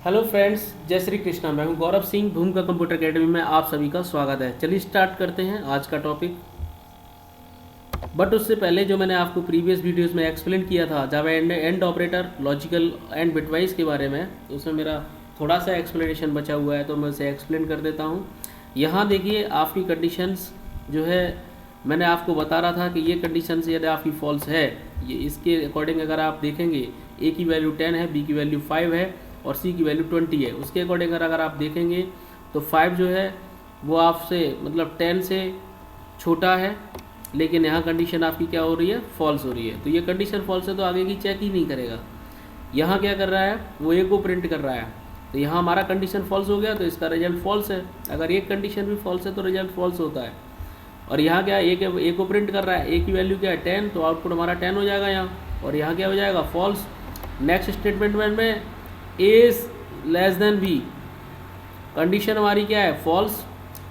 Hello friends, जय श्री कृष्णा। मैं हूं गौरव सिंह, भूमिका कंप्यूटर एकेडमी में आप सभी का स्वागत है। चलिए स्टार्ट करते हैं आज का टॉपिक। बट उससे पहले जो मैंने आपको प्रीवियस वीडियोस में एक्सप्लेन किया था Java and operator, logical and bitwise के बारे में, उसमें मेरा थोड़ा सा एक्सप्लेनेशन बचा हुआ है तो मैं उसे एक्सप्लेन कर देता हूँ। यहाँ देखिए आपकी कंडीशंस जो है, मैंने आपको बता रहा था कि ये कंडीशंस यदि आपकी फॉल्स है, ये इसके अकॉर्डिंग अगर आप देखेंगे ए की वैल्यू 10 है, बी की वैल्यू 5 है और सी की वैल्यू 20 है। उसके अकॉर्डिंग अगर आप देखेंगे तो 5 जो है वो आपसे मतलब 10 से छोटा है, लेकिन यहाँ कंडीशन आपकी क्या हो रही है, फॉल्स हो रही है। तो ये कंडीशन फॉल्स है तो आगे की चेक ही नहीं करेगा। यहाँ क्या कर रहा है, वो ए को प्रिंट कर रहा है, तो यहाँ हमारा कंडीशन फॉल्स हो गया तो इसका रिजल्ट फॉल्स है। अगर एक कंडीशन भी फॉल्स है तो रिजल्ट फॉल्स होता है। और यहाँ क्या ए को प्रिंट कर रहा है, ए की वैल्यू क्या है 10, तो आउटपुट हमारा 10 हो जाएगा यहाँ। और यहाँ क्या हो जाएगा, फॉल्स। नेक्स्ट स्टेटमेंट में A is less than B, condition हमारी क्या है, फॉल्स।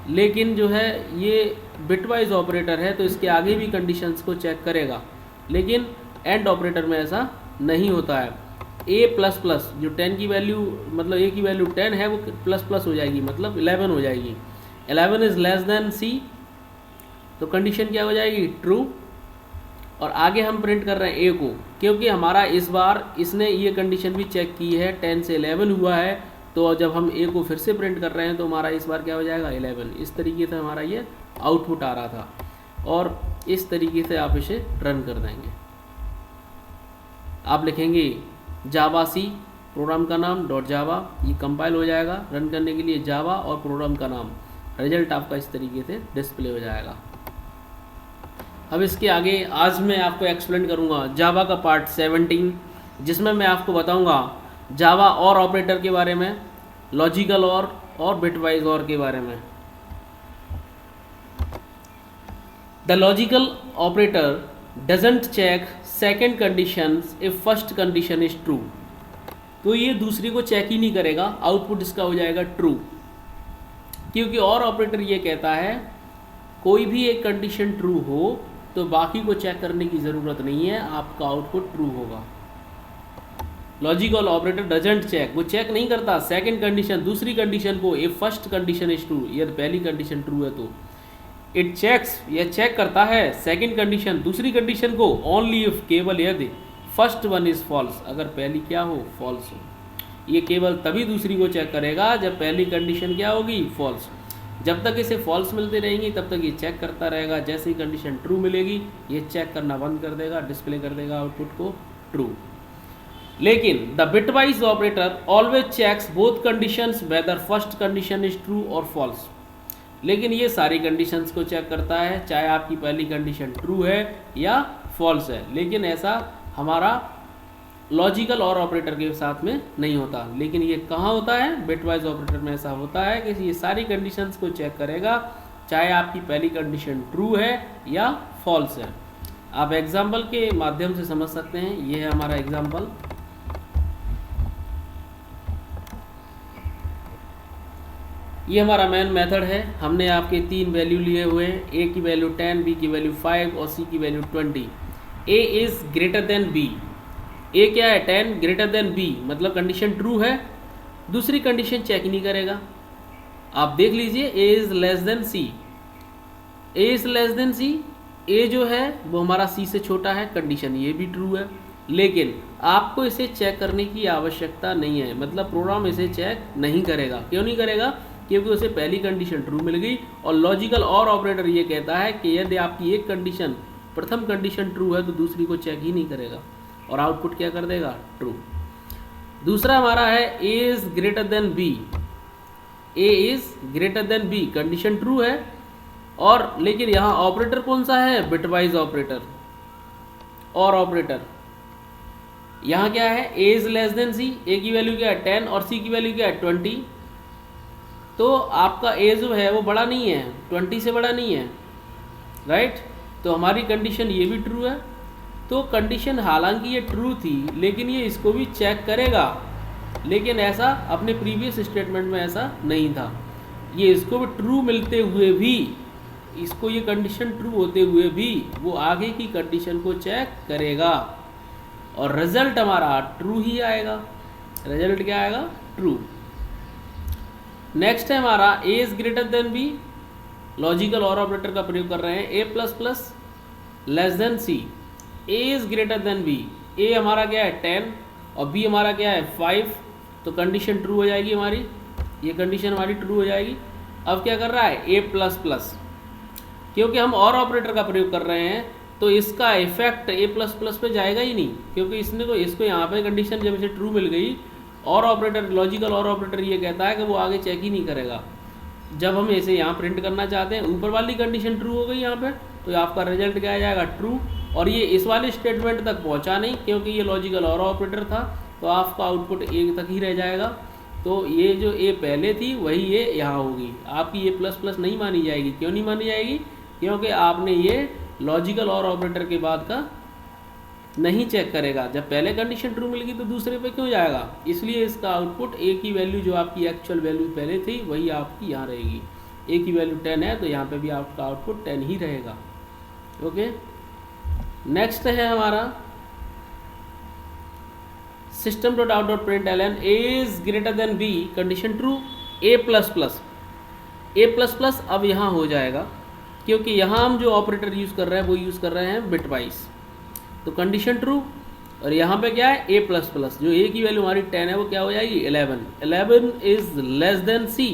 लेकिन जो है ये बिटवाइज ऑपरेटर है तो इसके आगे भी कंडीशंस को चेक करेगा, लेकिन एंड ऑपरेटर में ऐसा नहीं होता है। ए प्लस प्लस जो 10 की वैल्यू मतलब ए की वैल्यू 10 है वो प्लस प्लस हो जाएगी, मतलब 11 हो जाएगी। 11 इज लेस देन सी, तो कंडीशन क्या हो जाएगी, ट्रू। और आगे हम प्रिंट कर रहे हैं ए को, क्योंकि हमारा इस बार इसने ये कंडीशन भी चेक की है, 10 से 11 हुआ है, तो जब हम ए को फिर से प्रिंट कर रहे हैं तो हमारा इस बार क्या हो जाएगा, 11। इस तरीके से हमारा ये आउटपुट आ रहा था और इस तरीके से आप इसे रन कर देंगे। आप लिखेंगे जावा सी, प्रोग्राम का नाम .java, ये कंपाइल हो जाएगा रन करने के लिए जावा और प्रोग्राम का नाम। रिजल्ट आपका इस तरीके से डिस्प्ले हो जाएगा। अब इसके आगे आज मैं आपको एक्सप्लेन करूंगा जावा का पार्ट 17, जिसमें मैं आपको बताऊंगा जावा और ऑपरेटर के बारे में, लॉजिकल और बिटवाइज और के बारे में। The logical operator doesn't check second condition if first condition is true, तो ये दूसरी को चेक ही नहीं करेगा, आउटपुट इसका हो जाएगा ट्रू। क्योंकि और ऑपरेटर ये कहता है कोई भी एक कंडीशन ट्रू हो तो बाकी को चेक करने की ज़रूरत नहीं है, आपका आउटपुट ट्रू होगा। लॉजिकल ऑपरेटर डजंट चेक, वो चेक नहीं करता सेकंड कंडीशन, दूसरी कंडीशन को, if first condition is true, यदि पहली कंडीशन ट्रू है तो। इट चेक्स, यह चेक करता है सेकंड कंडीशन, दूसरी कंडीशन को, ओनली इफ, केवल यदि फर्स्ट वन इज फॉल्स, अगर पहली क्या हो, फॉल्स हो। ये केवल तभी दूसरी को चेक करेगा जब पहली कंडीशन क्या होगी, फॉल्स। जब तक इसे फॉल्स मिलती रहेंगी तब तक ये चेक करता रहेगा। जैसे ही कंडीशन ट्रू मिलेगी ये चेक करना बंद कर देगा, डिस्प्ले कर देगा आउटपुट को ट्रू। लेकिन the bitwise operator always checks both conditions whether first condition is true और फॉल्स। लेकिन ये सारी कंडीशंस को चेक करता है, चाहे आपकी पहली कंडीशन ट्रू है या फॉल्स है। लेकिन ऐसा हमारा लॉजिकल और ऑपरेटर के साथ में नहीं होता। लेकिन ये कहाँ होता है, बिटवाइज ऑपरेटर में ऐसा होता है कि ये सारी कंडीशंस को चेक करेगा, चाहे आपकी पहली कंडीशन ट्रू है या फॉल्स है। आप एग्जाम्पल के माध्यम से समझ सकते हैं। ये है हमारा एग्जाम्पल। ये हमारा मेन मेथड है। हमने आपके 3 वैल्यू लिए हुए हैं, ए की वैल्यू 10, बी की वैल्यू 5 और सी की value 20। A is greater than B, A क्या है, 10 ग्रेटर देन बी, मतलब कंडीशन ट्रू है, दूसरी कंडीशन चेक ही नहीं करेगा। आप देख लीजिए A is less than C, A is less than C, A जो है वो हमारा सी से छोटा है, कंडीशन ये भी ट्रू है। लेकिन आपको इसे चेक करने की आवश्यकता नहीं है, मतलब प्रोग्राम इसे चेक नहीं करेगा। क्यों नहीं करेगा, क्योंकि उसे पहली कंडीशन ट्रू मिल गई। और लॉजिकल और ऑपरेटर ये कहता है कि यदि आपकी एक कंडीशन, प्रथम कंडीशन ट्रू है तो दूसरी को चेक ही नहीं करेगा और आउटपुट क्या कर देगा, ट्रू। दूसरा हमारा है A is greater than B, A is greater than B, condition true है और लेकिन यहाँ ऑपरेटर कौन सा है, बिटवाइज ऑपरेटर। और ऑपरेटर यहाँ क्या है, A is less than C, ए की वैल्यू क्या है 10 और सी की वैल्यू क्या है 20, तो आपका ए जो है वो बड़ा नहीं है, 20 से बड़ा नहीं है, राइट। तो हमारी कंडीशन ये भी ट्रू है। तो कंडीशन हालांकि ये ट्रू थी लेकिन ये इसको भी चेक करेगा, लेकिन ऐसा अपने प्रीवियस स्टेटमेंट में ऐसा नहीं था। ये इसको भी ट्रू मिलते हुए भी, इसको ये कंडीशन ट्रू होते हुए भी वो आगे की कंडीशन को चेक करेगा और रिजल्ट हमारा ट्रू ही आएगा। रिजल्ट क्या आएगा, ट्रू। नेक्स्ट है हमारा A is greater than B, logical और ऑपरेटर का प्रयोग कर रहे हैं। A plus plus less than C, A is greater than B, A हमारा क्या है 10 और बी हमारा क्या है 5, तो कंडीशन ट्रू हो जाएगी हमारी, ये कंडीशन हमारी ट्रू हो जाएगी। अब क्या कर रहा है ए प्लस प्लस, क्योंकि हम और ऑपरेटर का प्रयोग कर रहे हैं तो इसका इफेक्ट ए प्लस प्लस पे जाएगा ही नहीं, क्योंकि इसको यहाँ पे कंडीशन जब इसे ट्रू मिल गई, और ऑपरेटर लॉजिकल और ऑपरेटर ये कहता है कि वो आगे चेक ही नहीं करेगा। जब हम इसे यहाँ प्रिंट करना चाहते हैं, ऊपर वाली कंडीशन ट्रू हो गई यहाँ पे, तो आपका रिजल्ट क्या आ जाएगा ट्रू, और ये इस वाले स्टेटमेंट तक पहुँचा नहीं क्योंकि ये लॉजिकल और ऑपरेटर था, तो आपका आउटपुट ए तक ही रह जाएगा। तो ये जो ए पहले थी वही ये यहाँ होगी, आपकी ये प्लस प्लस नहीं मानी जाएगी। क्यों नहीं मानी जाएगी? क्योंकि आपने ये लॉजिकल और ऑपरेटर के बाद का नहीं चेक करेगा। जब पहले कंडीशन ट्रू मिल गई तो दूसरे पे क्यों जाएगा? इसलिए इसका आउटपुट ए की वैल्यू जो आपकी एक्चुअल वैल्यू पहले थी वही आपकी यहाँ रहेगी। ए की वैल्यू 10 है तो यहाँ पे भी आपका आउटपुट 10 ही रहेगा। ओके, नेक्स्ट है हमारा system dot out dot print l n a is greater than B, condition true, a plus plus. A plus plus अब यहाँ हो जाएगा क्योंकि यहाँ हम जो ऑपरेटर यूज़ कर रहे हैं वो यूज़ कर रहे हैं बिट वाइज, तो कंडीशन ट्रू। और यहाँ पे क्या है ए प्लस प्लस, जो ए की वैल्यू हमारी 10 है वो क्या हो जाएगी 11। 11 is less than c,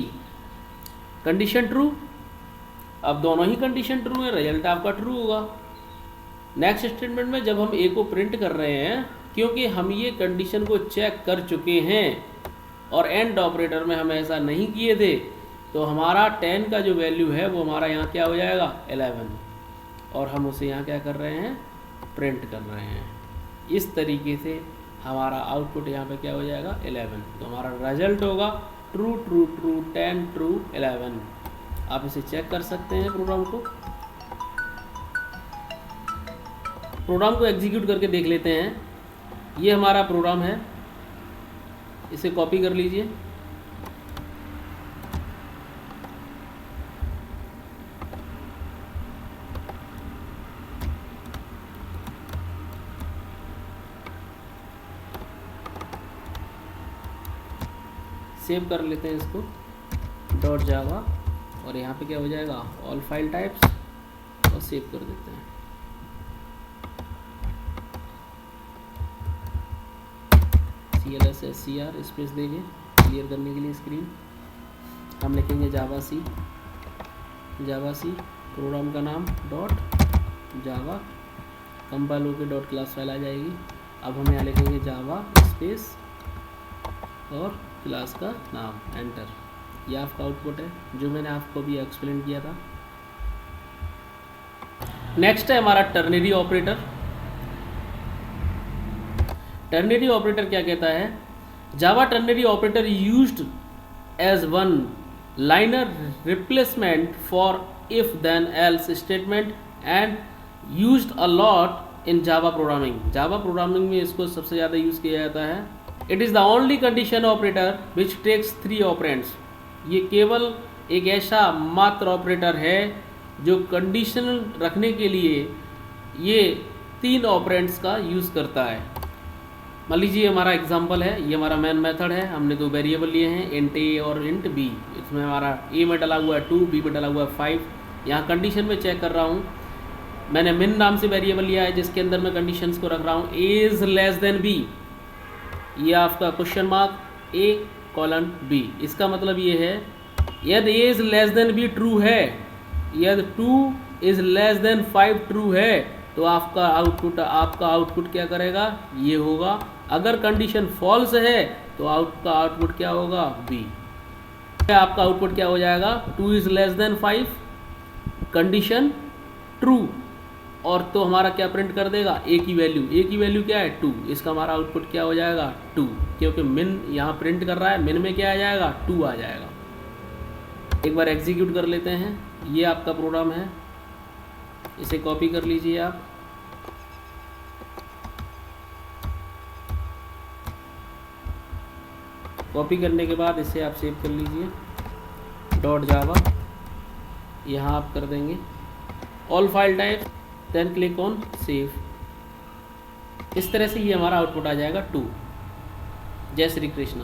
condition true. अब दोनों ही कंडीशन ट्रू है, रिजल्ट आपका ट्रू होगा। नेक्स्ट स्टेटमेंट में जब हम ए को प्रिंट कर रहे हैं, क्योंकि हम ये कंडीशन को चेक कर चुके हैं और एंड ऑपरेटर में हम ऐसा नहीं किए थे, तो हमारा 10 का जो वैल्यू है वो हमारा यहाँ क्या हो जाएगा 11, और हम उसे यहाँ क्या कर रहे हैं प्रिंट कर रहे हैं। इस तरीके से हमारा आउटपुट यहाँ पे क्या हो जाएगा 11, तो हमारा रिजल्ट होगा ट्रू ट्रू ट्रू 10 ट्रू 11। आप इसे चेक कर सकते हैं प्रोग्राम को एग्जीक्यूट करके देख लेते हैं। ये हमारा प्रोग्राम है, इसे कॉपी कर लीजिए। सेव कर लेते हैं इसको डॉट जावा, और यहाँ पे क्या हो जाएगा ऑल फाइल टाइप्स, और सेव कर देते हैं। CLSSCR स्पेस देंगे क्लियर करने के लिए स्क्रीन। हम लिखेंगे जावा सी, प्रोग्राम का नाम डॉट जावा, कंपाइल होकर डॉट क्लास फाइल आ जाएगी। अब हम यहाँ लिखेंगे जावा स्पेस और क्लास का नाम, एंटर। ये आपका आउटपुट है जो मैंने आपको भी एक्सप्लेन किया था। नेक्स्ट है हमारा टर्नरी ऑपरेटर। टर्नरी ऑपरेटर क्या कहता है? Java ternary operator used as one liner replacement for if then else statement and used a lot in Java programming. Java programming में इसको सबसे ज़्यादा यूज़ किया जाता है। It is the only condition operator which takes 3 operands. ये केवल एक ऐसा मात्र ऑपरेटर है जो कंडीशनल रखने के लिए ये 3 ऑपरेंड्स का यूज़ करता है। मान लीजिए हमारा एग्जांपल है, ये हमारा मेन मेथड है, हमने 2 वेरिएबल लिए हैं इंट ए और इंट बी। इसमें हमारा ए में डला हुआ है 2, बी में डला हुआ है 5। यहाँ कंडीशन में चेक कर रहा हूँ, मैंने मिन नाम से वेरिएबल लिया है जिसके अंदर मैं कंडीशंस को रख रहा हूँ। A is less than b, ये आपका question mark a colon b. इसका मतलब ये है यदि a is less than b true है, यदि 2 इज़ लेस देन 5 ट्रू है, तो आपका आउटपुट क्या करेगा ये होगा। अगर कंडीशन फॉल्स है तो आपका आउटपुट क्या होगा बी। आपका आउटपुट क्या हो जाएगा 2 is less then 5, condition true, और तो हमारा क्या प्रिंट कर देगा ए की वैल्यू क्या है 2। इसका हमारा आउटपुट क्या हो जाएगा 2, क्योंकि मिन यहाँ प्रिंट कर रहा है, मिन में क्या आ जाएगा 2 आ जाएगा। एक बार एग्जीक्यूट कर लेते हैं। ये आपका प्रोग्राम है, इसे कॉपी कर लीजिए आप। कॉपी करने के बाद इसे आप सेव कर लीजिए डॉट जावा, यहाँ आप कर देंगे all file type, then click on save. इस तरह से ये हमारा आउटपुट आ जाएगा 2। जय श्री कृष्णा।